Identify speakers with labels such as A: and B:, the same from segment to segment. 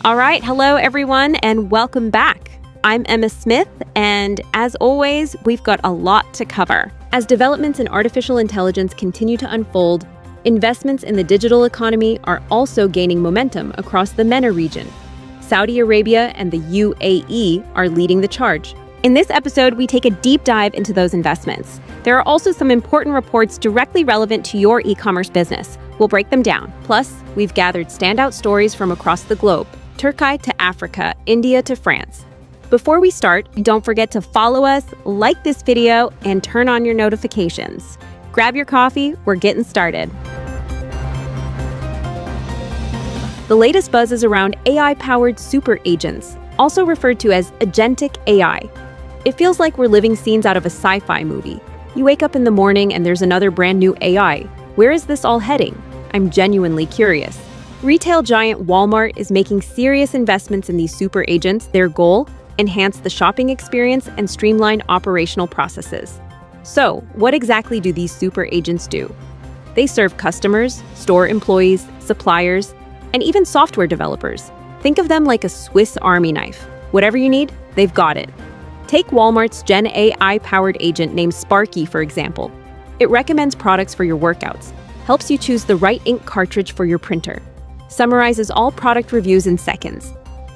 A: All right, hello everyone, and welcome back. I'm Emma Smith, and as always, we've got a lot to cover. As developments in artificial intelligence continue to unfold, investments in the digital economy are also gaining momentum across the MENA region. Saudi Arabia and the UAE are leading the charge. In this episode, we take a deep dive into those investments. There are also some important reports directly relevant to your e-commerce business. We'll break them down. Plus, we've gathered standout stories from across the globe, Turkey to Africa, India to France. Before we start, don't forget to follow us, like this video, and turn on your notifications. Grab your coffee, we're getting started. The latest buzz is around AI-powered super agents, also referred to as agentic AI. It feels like we're living scenes out of a sci-fi movie. You wake up in the morning and there's another brand new AI. Where is this all heading? I'm genuinely curious. Retail giant Walmart is making serious investments in these super agents. Their goal? Enhance the shopping experience and streamline operational processes. So, what exactly do these super agents do? They serve customers, store employees, suppliers, and even software developers. Think of them like a Swiss Army knife. Whatever you need, they've got it. Take Walmart's Gen AI-powered agent named Sparky, for example. It recommends products for your workouts, helps you choose the right ink cartridge for your printer, summarizes all product reviews in seconds.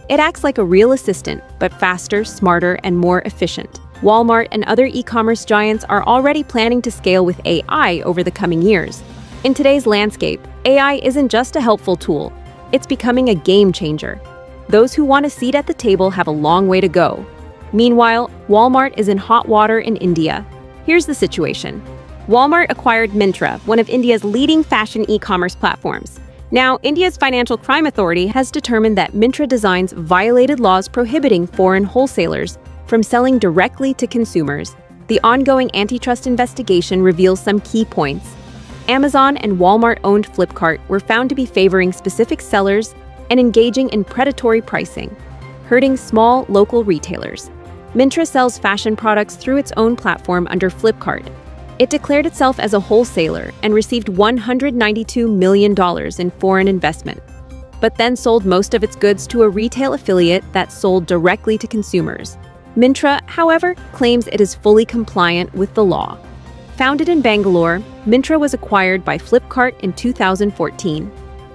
A: It acts like a real assistant, but faster, smarter, and more efficient. Walmart and other e-commerce giants are already planning to scale with AI over the coming years. In today's landscape, AI isn't just a helpful tool, it's becoming a game changer. Those who want a seat at the table have a long way to go. Meanwhile, Walmart is in hot water in India. Here's the situation. Walmart acquired Myntra, one of India's leading fashion e-commerce platforms. Now, India's Financial Crime Authority has determined that Myntra designs violated laws prohibiting foreign wholesalers from selling directly to consumers. The ongoing antitrust investigation reveals some key points. Amazon and Walmart-owned Flipkart were found to be favoring specific sellers and engaging in predatory pricing, hurting small, local retailers. Myntra sells fashion products through its own platform under Flipkart. It declared itself as a wholesaler and received $192 million in foreign investment, but then sold most of its goods to a retail affiliate that sold directly to consumers. Myntra, however, claims it is fully compliant with the law. Founded in Bangalore, Myntra was acquired by Flipkart in 2014.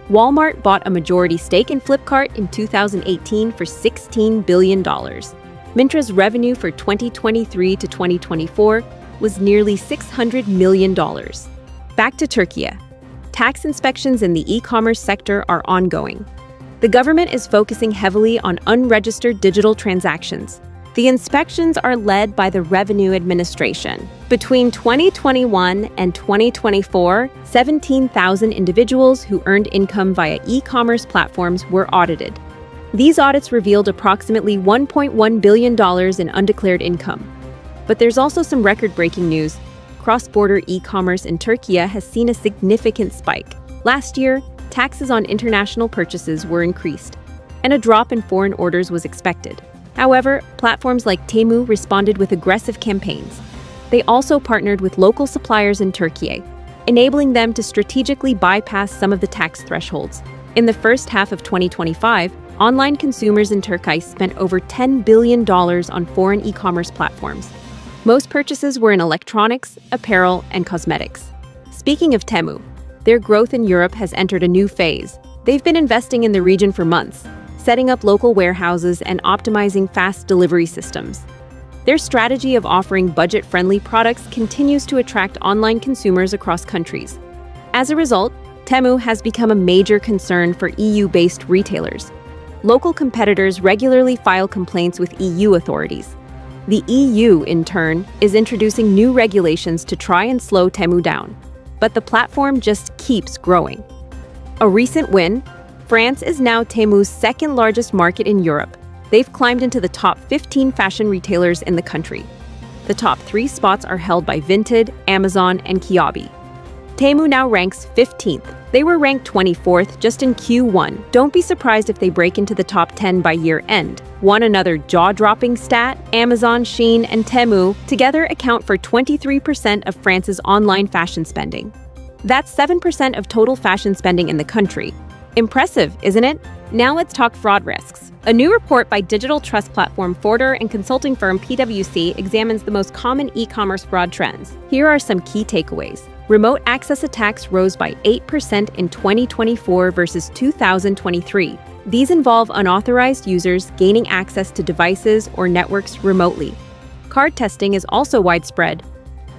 A: Walmart bought a majority stake in Flipkart in 2018 for $16 billion. Myntra's revenue for 2023 to 2024 was nearly $600 million. Back to Türkiye. Tax inspections in the e-commerce sector are ongoing. The government is focusing heavily on unregistered digital transactions. The inspections are led by the Revenue Administration. Between 2021 and 2024, 17,000 individuals who earned income via e-commerce platforms were audited. These audits revealed approximately $1.1 billion in undeclared income. But there's also some record-breaking news. Cross-border e-commerce in Türkiye has seen a significant spike. Last year, taxes on international purchases were increased, and a drop in foreign orders was expected. However, platforms like Temu responded with aggressive campaigns. They also partnered with local suppliers in Türkiye, enabling them to strategically bypass some of the tax thresholds. In the first half of 2025, online consumers in Türkiye spent over $10 billion on foreign e-commerce platforms. Most purchases were in electronics, apparel, and cosmetics. Speaking of Temu, their growth in Europe has entered a new phase. They've been investing in the region for months, setting up local warehouses and optimizing fast delivery systems. Their strategy of offering budget-friendly products continues to attract online consumers across countries. As a result, Temu has become a major concern for EU-based retailers. Local competitors regularly file complaints with EU authorities. The EU, in turn, is introducing new regulations to try and slow Temu down. But the platform just keeps growing. A recent win: France is now Temu's second-largest market in Europe. They've climbed into the top 15 fashion retailers in the country. The top 3 spots are held by Vinted, Amazon, and Kiabi. Temu now ranks 15th. They were ranked 24th just in Q1. Don't be surprised if they break into the top 10 by year-end. One another jaw-dropping stat: Amazon, Shein, and Temu together account for 23% of France's online fashion spending. That's 7% of total fashion spending in the country. Impressive, isn't it? Now let's talk fraud risks. A new report by digital trust platform Forder and consulting firm PwC examines the most common e-commerce fraud trends. Here are some key takeaways. Remote access attacks rose by 8% in 2024 versus 2023. These involve unauthorized users gaining access to devices or networks remotely. Card testing is also widespread.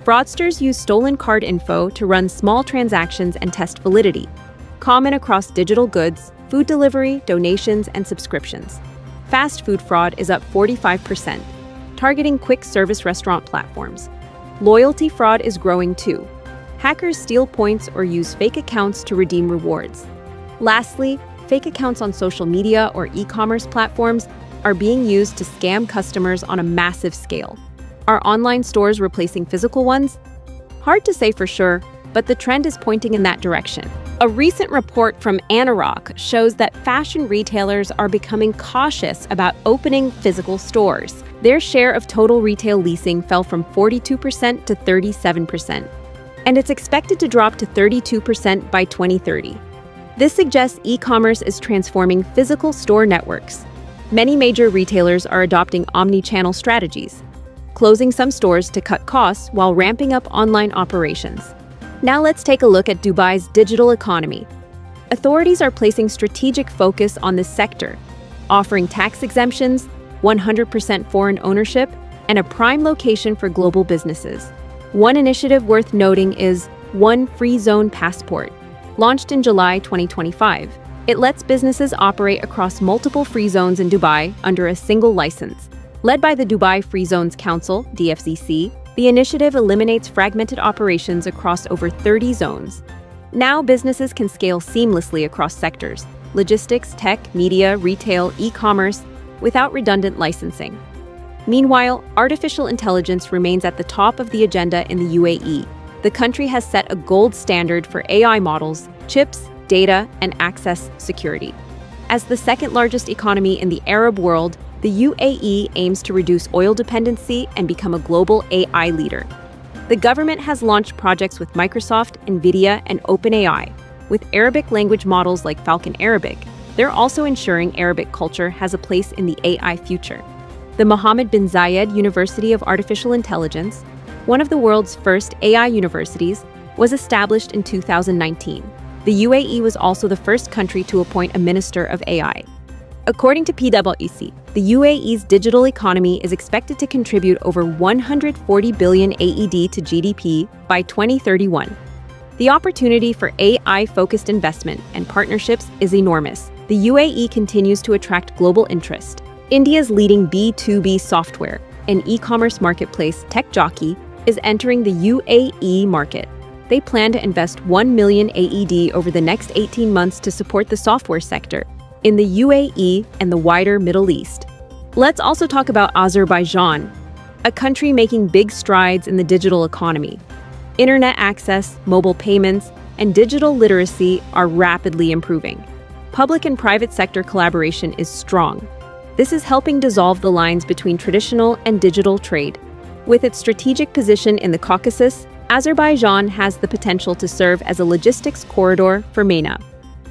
A: Fraudsters use stolen card info to run small transactions and test validity. Common across digital goods, food delivery, donations, and subscriptions. Fast food fraud is up 45%, targeting quick service restaurant platforms. Loyalty fraud is growing too. Hackers steal points or use fake accounts to redeem rewards. Lastly, fake accounts on social media or e-commerce platforms are being used to scam customers on a massive scale. Are online stores replacing physical ones? Hard to say for sure, but the trend is pointing in that direction. A recent report from Anorak shows that fashion retailers are becoming cautious about opening physical stores. Their share of total retail leasing fell from 42% to 37%, and it's expected to drop to 32% by 2030. This suggests e-commerce is transforming physical store networks. Many major retailers are adopting omni-channel strategies, closing some stores to cut costs while ramping up online operations. Now let's take a look at Dubai's digital economy. Authorities are placing strategic focus on this sector, offering tax exemptions, 100% foreign ownership, and a prime location for global businesses. One initiative worth noting is One Free Zone Passport, launched in July 2025. It lets businesses operate across multiple free zones in Dubai under a single license. Led by the Dubai Free Zones Council, DFZC, the initiative eliminates fragmented operations across over 30 zones. Now businesses can scale seamlessly across sectors: logistics, tech, media, retail, e-commerce, without redundant licensing. Meanwhile, artificial intelligence remains at the top of the agenda in the UAE. The country has set a gold standard for AI models, chips, data, and access security. As the second-largest economy in the Arab world, the UAE aims to reduce oil dependency and become a global AI leader. The government has launched projects with Microsoft, NVIDIA, and OpenAI. With Arabic language models like Falcon Arabic, they're also ensuring Arabic culture has a place in the AI future. The Mohammed bin Zayed University of Artificial Intelligence, one of the world's first AI universities, was established in 2019. The UAE was also the first country to appoint a minister of AI. According to PwC, the UAE's digital economy is expected to contribute over 140 billion AED to GDP by 2031. The opportunity for AI-focused investment and partnerships is enormous. The UAE continues to attract global interest. India's leading B2B software and e-commerce marketplace TechJockey is entering the UAE market. They plan to invest 1 million AED over the next 18 months to support the software sector in the UAE and the wider Middle East. Let's also talk about Azerbaijan, a country making big strides in the digital economy. Internet access, mobile payments, and digital literacy are rapidly improving. Public and private sector collaboration is strong. This is helping dissolve the lines between traditional and digital trade. With its strategic position in the Caucasus, Azerbaijan has the potential to serve as a logistics corridor for MENA.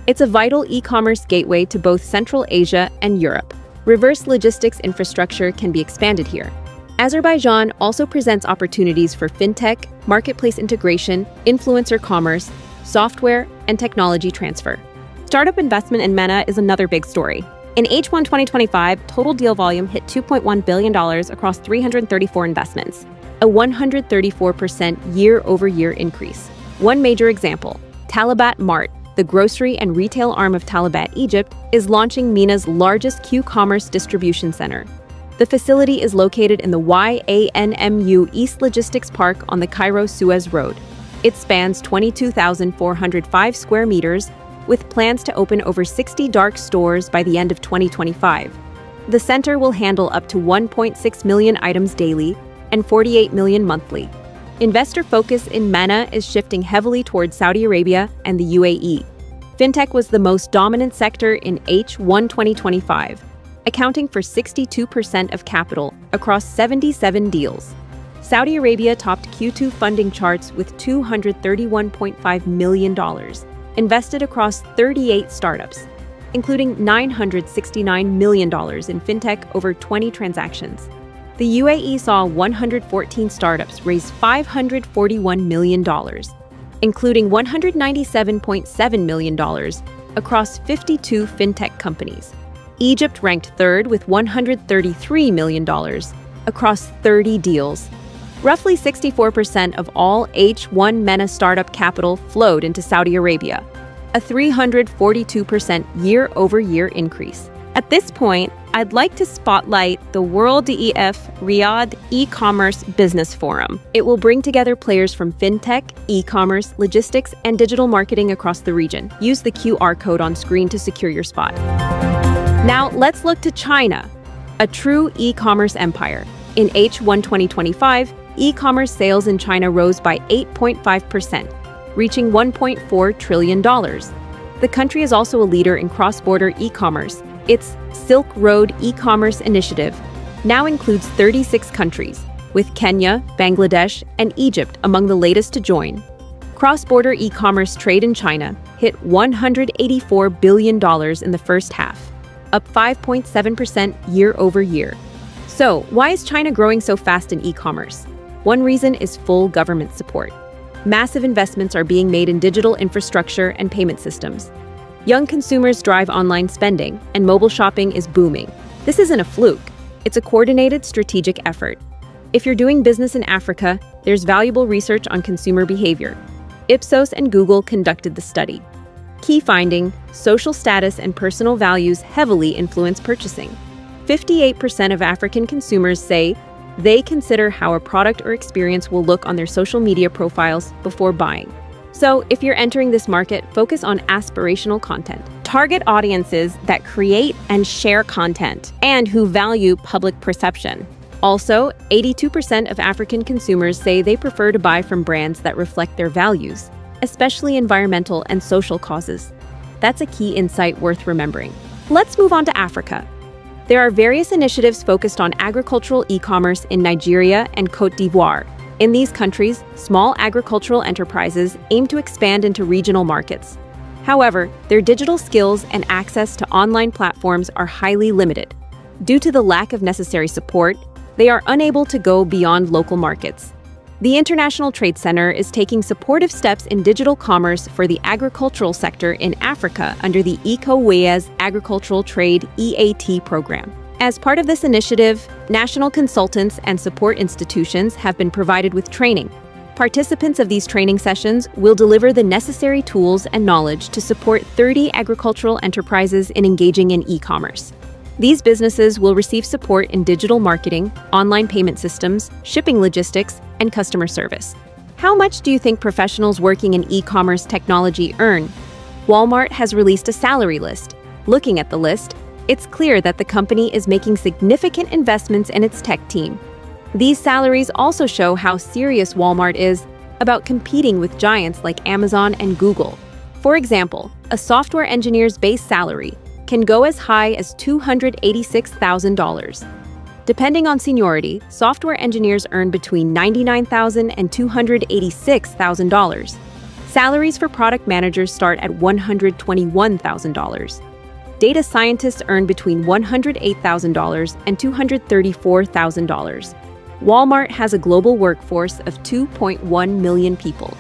A: It's a vital e-commerce gateway to both Central Asia and Europe. Reverse logistics infrastructure can be expanded here. Azerbaijan also presents opportunities for fintech, marketplace integration, influencer commerce, software, and technology transfer. Startup investment in MENA is another big story. In H1 2025, total deal volume hit $2.1 billion across 334 investments, a 134% year-over-year increase. One major example, Talabat Mart, the grocery and retail arm of Talabat Egypt, is launching MENA's largest Q-commerce distribution center. The facility is located in the YANMU East Logistics Park on the Cairo-Suez Road. It spans 22,405 square meters, with plans to open over 60 dark stores by the end of 2025. The center will handle up to 1.6 million items daily and 48 million monthly. Investor focus in MENA is shifting heavily towards Saudi Arabia and the UAE. Fintech was the most dominant sector in H1 2025, accounting for 62% of capital across 77 deals. Saudi Arabia topped Q2 funding charts with $231.5 million. invested across 38 startups, including $969 million in fintech over 20 transactions. The UAE saw 114 startups raise $541 million, including $197.7 million across 52 fintech companies. Egypt ranked third with $133 million across 30 deals. Roughly 64% of all H1 MENA startup capital flowed into Saudi Arabia, a 342% year-over-year increase. At this point, I'd like to spotlight the WORLDEF Riyadh E-commerce Business Forum. It will bring together players from fintech, e-commerce, logistics, and digital marketing across the region. Use the QR code on screen to secure your spot. Now, let's look to China, a true e-commerce empire. In H1 2025, e-commerce sales in China rose by 8.5%, reaching $1.4 trillion. The country is also a leader in cross-border e-commerce. Its Silk Road e-commerce initiative now includes 36 countries, with Kenya, Bangladesh, and Egypt among the latest to join. Cross-border e-commerce trade in China hit $184 billion in the first half, up 5.7% year-over-year. So, why is China growing so fast in e-commerce? One reason is full government support. Massive investments are being made in digital infrastructure and payment systems. Young consumers drive online spending, and mobile shopping is booming. This isn't a fluke. It's a coordinated strategic effort. If you're doing business in Africa, there's valuable research on consumer behavior. Ipsos and Google conducted the study. Key finding: social status and personal values heavily influence purchasing. 58% of African consumers say they consider how a product or experience will look on their social media profiles before buying. So, if you're entering this market, focus on aspirational content. Target audiences that create and share content and who value public perception. Also, 82% of African consumers say they prefer to buy from brands that reflect their values, especially environmental and social causes. That's a key insight worth remembering. Let's move on to Africa. There are various initiatives focused on agricultural e-commerce in Nigeria and Côte d'Ivoire. In these countries, small agricultural enterprises aim to expand into regional markets. However, their digital skills and access to online platforms are highly limited. Due to the lack of necessary support, they are unable to go beyond local markets. The International Trade Center is taking supportive steps in digital commerce for the agricultural sector in Africa under the ECOWAS Agricultural Trade (EAT) program. As part of this initiative, national consultants and support institutions have been provided with training. Participants of these training sessions will deliver the necessary tools and knowledge to support 30 agricultural enterprises in engaging in e-commerce. These businesses will receive support in digital marketing, online payment systems, shipping logistics, and customer service. How much do you think professionals working in e-commerce technology earn? Walmart has released a salary list. Looking at the list, it's clear that the company is making significant investments in its tech team. These salaries also show how serious Walmart is about competing with giants like Amazon and Google. For example, a software engineer's base salary can go as high as $286,000. Depending on seniority, software engineers earn between $99,000 and $286,000. Salaries for product managers start at $121,000. Data scientists earn between $108,000 and $234,000. Walmart has a global workforce of 2.1 million people.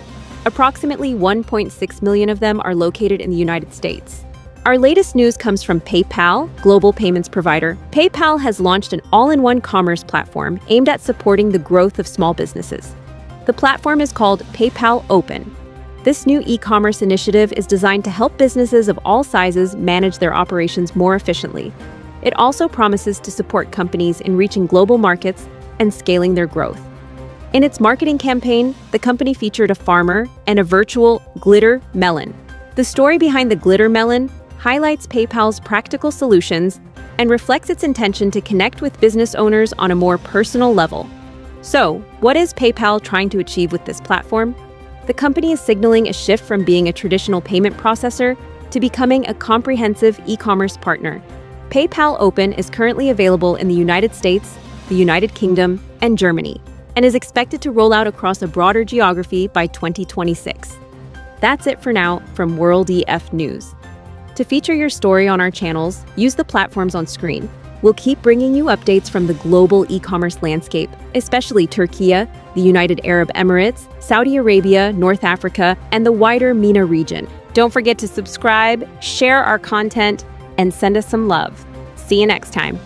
A: Approximately 1.6 million of them are located in the United States. Our latest news comes from PayPal, global payments provider. PayPal has launched an all-in-one commerce platform aimed at supporting the growth of small businesses. The platform is called PayPal Open. This new e-commerce initiative is designed to help businesses of all sizes manage their operations more efficiently. It also promises to support companies in reaching global markets and scaling their growth. In its marketing campaign, the company featured a farmer and a virtual glitter melon. The story behind the glitter melon highlights PayPal's practical solutions and reflects its intention to connect with business owners on a more personal level. So, what is PayPal trying to achieve with this platform? The company is signaling a shift from being a traditional payment processor to becoming a comprehensive e-commerce partner. PayPal Open is currently available in the United States, the United Kingdom, and Germany, and is expected to roll out across a broader geography by 2026. That's it for now from WorldEF News. To feature your story on our channels, use the platforms on screen. We'll keep bringing you updates from the global e-commerce landscape, especially Türkiye, the United Arab Emirates, Saudi Arabia, North Africa, and the wider MENA region. Don't forget to subscribe, share our content, and send us some love. See you next time.